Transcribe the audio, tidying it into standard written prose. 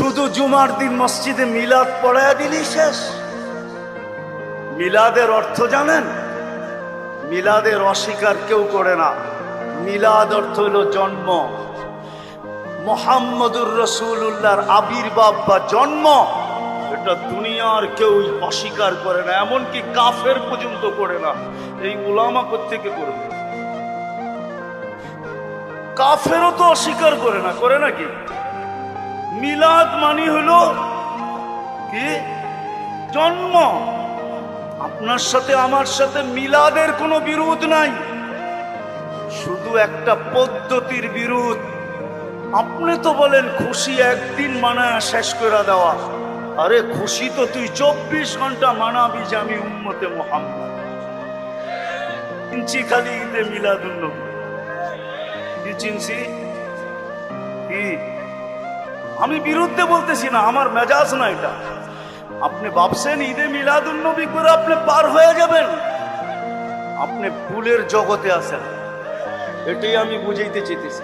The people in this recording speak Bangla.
শুধু জুমার দিন মসজিদে মিলাদ পড়ায়া দিলি শেষ। মিলাদের অর্থ জানেন? মিলাদের অস্বীকার কেউ করে না। মিলাদ অর্থ হলো জন্ম, মুহাম্মদুর রাসূলুল্লাহর আবির্ভাব বা জন্ম। এটা দুনিয়ার কেউ অস্বীকার করে না, এমনকি কাফের পর্যন্ত করে না। এই উলামা কোত্থেকে করবে? কাফেরও তো অস্বীকার করে না, করে নাকি? মিলাদ মানি হলো কি? জন্ম। আপনার সাথে আমার সাথে মিলাদের কোনো বিরোধ নাই, শুধু একটা পদ্ধতির বিরোধ। আপনি তো বলেন খুশি একদিন মানায় শেষ করে দেওয়া। আরে খুশি তো তুই 24 ঘন্টা মানাবি যে আমি উম্মতে মুহাম্মদ। চিনছি খালি ঈদে মিলাদুন্নবী। কি চিনছি? কি? আমি বিরুদ্ধে বলতেছি না, আমার মেজাজ না এটা। আপনি ভাবছেন ঈদে মিলাদুন্নবী করে আপনি পার হয়ে যাবেন? আপনি ভুলের জগতে আছেন, এটাই আমি বুঝাইতে চেয়েছি।